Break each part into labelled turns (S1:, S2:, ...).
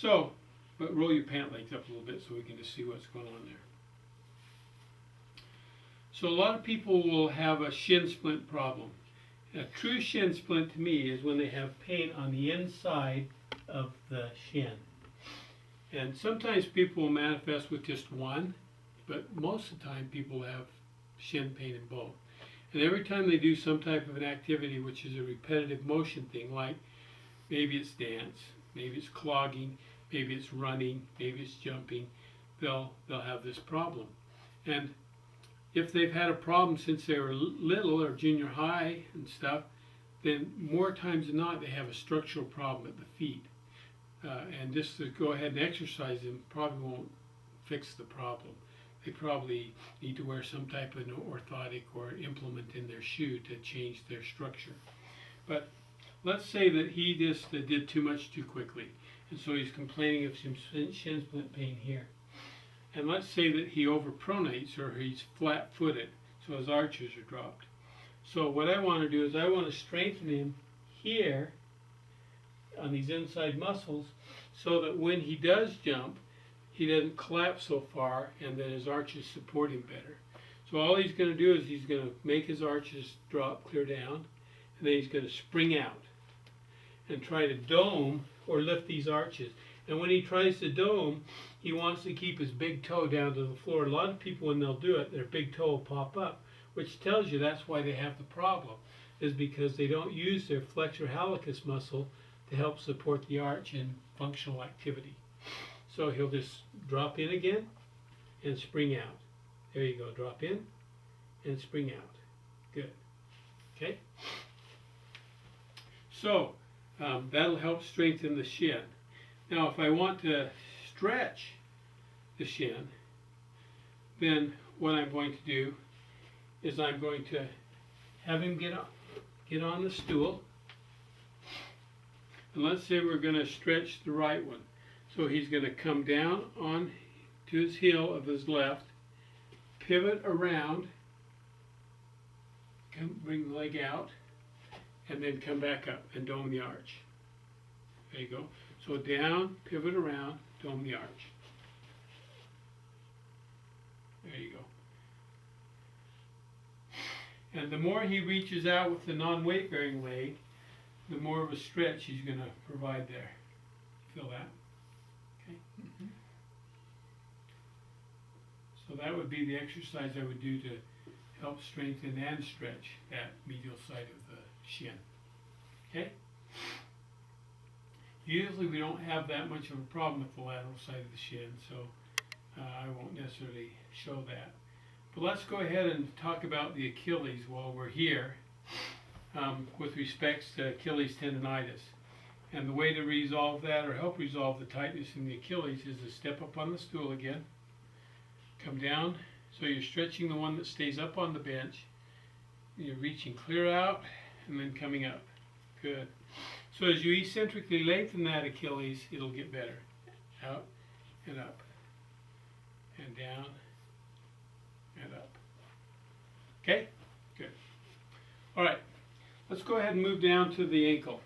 S1: So, but roll your pant legs up a little bit so we can just see what's going on there. So a lot of people will have a shin splint problem. A true shin splint to me is when they have pain on the inside of the shin. And sometimes people will manifest with just one, but most of the time people have shin pain in both. And every time they do some type of an activity, which is a repetitive motion thing, like maybe it's dance, maybe it's clogging, maybe it's running, maybe it's jumping, they'll have this problem. And if they've had a problem since they were little or junior high and stuff, then more times than not they have a structural problem at the feet. And just to go ahead and exercise them probably won't fix the problem. They probably need to wear some type of an orthotic or implement in their shoe to change their structure. But let's say that he just did too much too quickly, and so he's complaining of some shin splint pain here. And let's say that he overpronates or he's flat-footed, so his arches are dropped. So what I want to do is I want to strengthen him here on these inside muscles so that when he does jump, he doesn't collapse so far and then his arches support him better. So all he's going to do is he's going to make his arches drop clear down, and then he's going to spring out and try to dome or lift these arches. And when he tries to dome, he wants to keep his big toe down to the floor. A lot of people, when they'll do it, their big toe will pop up, which tells you that's why they have the problem, is because they don't use their flexor hallucis muscle to help support the arch in functional activity. So he'll just drop in again and spring out. There you go, drop in and spring out. Good. Okay? So that'll help strengthen the shin. Now if I want to stretch the shin, then what I'm going to do is I'm going to have him get on the stool. And let's say we're going to stretch the right one. So he's going to come down on to his heel of his left, pivot around, bring the leg out, and then come back up and dome the arch. There you go. So down, pivot around, dome the arch. There you go. And the more he reaches out with the non-weight bearing leg, the more of a stretch he's going to provide there. Feel that? Okay. Mm-hmm. So that would be the exercise I would do to help strengthen and stretch that medial side of the shin. Okay? Usually we don't have that much of a problem with the lateral side of the shin, so I won't necessarily show that. But let's go ahead and talk about the Achilles while we're here with respects to Achilles tendonitis. And the way to resolve that or help resolve the tightness in the Achilles is to step up on the stool again, come down, so you're stretching the one that stays up on the bench, you're reaching clear out and then coming up. Good. So as you eccentrically lengthen that Achilles, it'll get better. Out and up and down and up. Okay? Good. All right. Let's go ahead and move down to the ankle.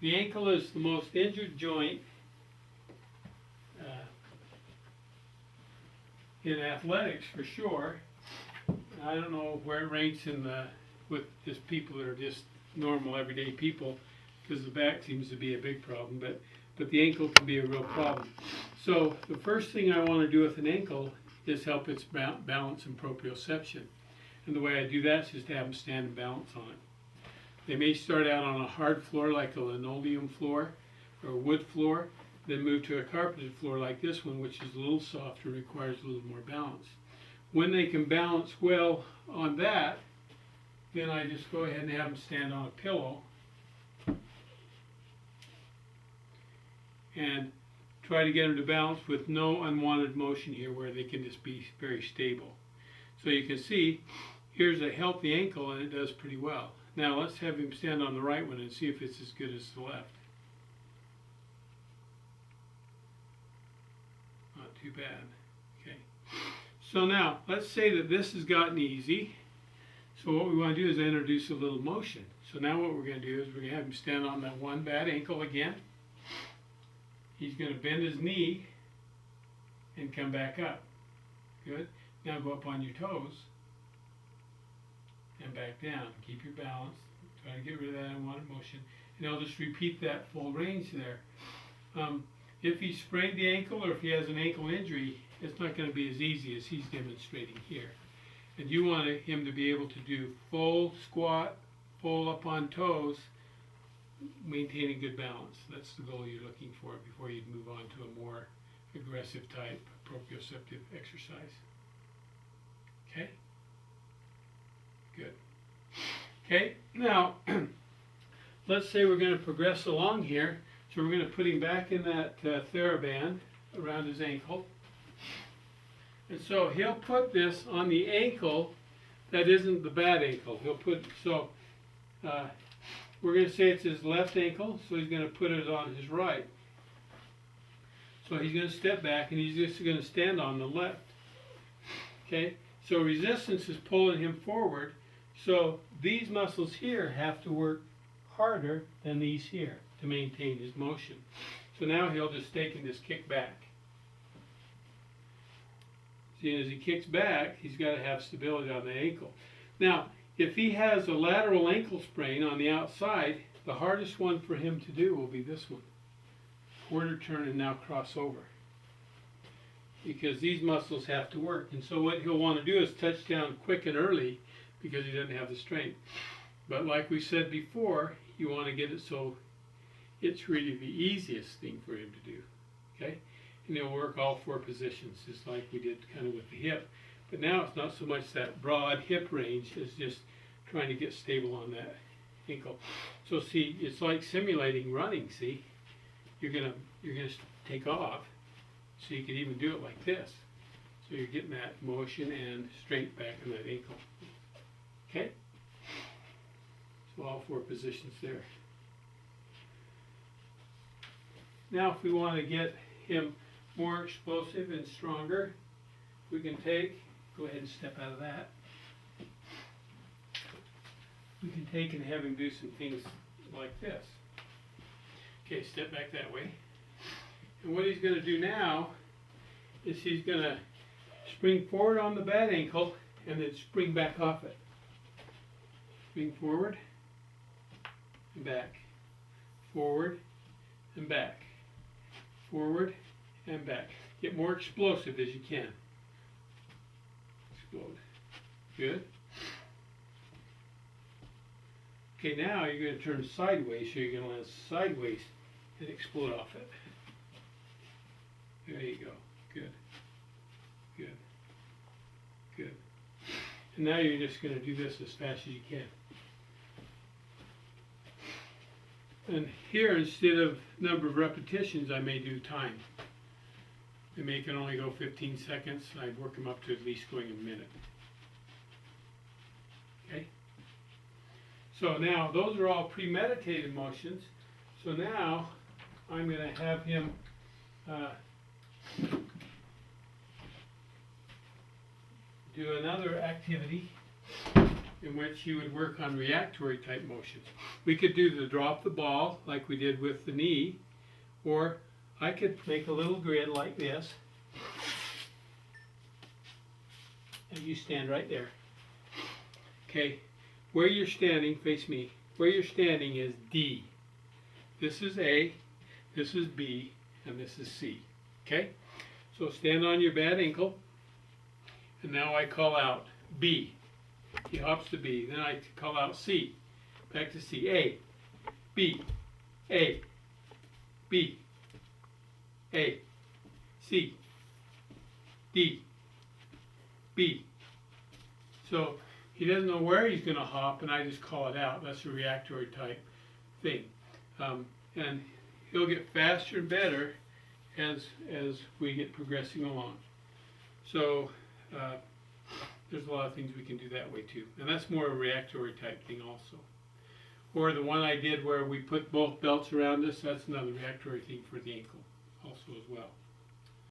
S1: The ankle is the most injured joint in athletics for sure. I don't know where it ranks in with just people that are just normal everyday people, because the back seems to be a big problem, but the ankle can be a real problem. So the first thing I want to do with an ankle is help its balance and proprioception. And the way I do that is just to have them stand and balance on it. They may start out on a hard floor like a linoleum floor or a wood floor, then move to a carpeted floor like this one, which is a little softer, requires a little more balance. When they can balance well on that, then I just go ahead and have them stand on a pillow and try to get them to balance with no unwanted motion here, where they can just be very stable. So you can see, here's a healthy ankle and it does pretty well. Now let's have him stand on the right one and see if it's as good as the left. Not too bad. Okay. So now, let's say that this has gotten easy. So what we want to do is introduce a little motion. So now what we're going to do is we're going to have him stand on that one bad ankle again. He's going to bend his knee and come back up. Good. Now go up on your toes and back down. Keep your balance. Try to get rid of that unwanted motion. And I'll just repeat that full range there. If he sprained the ankle or if he has an ankle injury, it's not going to be as easy as he's demonstrating here. And you want him to be able to do full squat, full up on toes, maintaining good balance. That's the goal you're looking for before you move on to a more aggressive type proprioceptive exercise. Okay? Good. Okay, now let's say we're going to progress along here. So we're going to put him back in that TheraBand around his ankle. And so he'll put this on the ankle that isn't the bad ankle. He'll put, so we're going to say it's his left ankle, so he's going to put it on his right. So he's going to step back and he's just going to stand on the left. Okay, so resistance is pulling him forward. So these muscles here have to work harder than these here to maintain his motion. So now he'll just take and just kick back. See, as he kicks back, he's got to have stability on the ankle. Now, if he has a lateral ankle sprain on the outside, the hardest one for him to do will be this one. Quarter turn and now cross over. Because these muscles have to work. And so what he'll want to do is touch down quick and early because he doesn't have the strength. But like we said before, you want to get it so it's really the easiest thing for him to do. Okay? And he'll work all four positions, just like we did kind of with the hip. But now it's not so much that broad hip range as just trying to get stable on that ankle. So see, it's like simulating running, see? You're gonna take off, so you can even do it like this. So you're getting that motion and strength back on that ankle. Okay? So all four positions there. Now if we want to get him more explosive and stronger, we can go ahead and step out of that. We can take and have him do some things like this. Okay, step back that way. And what he's going to do now is he's going to spring forward on the bad ankle and then spring back off it. Spring forward and back. Forward and back. Forward and back. Get more explosive as you can. Explode. Good. Okay, now you're going to turn sideways, so you're going to land sideways and explode off it. There you go. Good. Good. Good. And now you're just going to do this as fast as you can. And here, instead of number of repetitions, I may do time. They may can only go 15 seconds. I'd work them up to at least going a minute. Okay? So now, those are all premeditated motions. So now, I'm going to have him do another activity in which he would work on reactory type motions. We could do the drop the ball like we did with the knee, or I could make a little grid like this, and you stand right there. Okay, where you're standing, face me, where you're standing is D. This is A, this is B, and this is C. Okay, so stand on your bad ankle, and now I call out B. He hops to B. Then I call out C. Back to C. A. B. A. B. A. C. D. B. So he doesn't know where he's going to hop, and I just call it out. That's a reactory type thing. And he'll get faster and better as we get progressing along. So there's a lot of things we can do that way too. And that's more a reactory type thing also. Or the one I did where we put both belts around us, that's another reactory thing for the ankle also as well.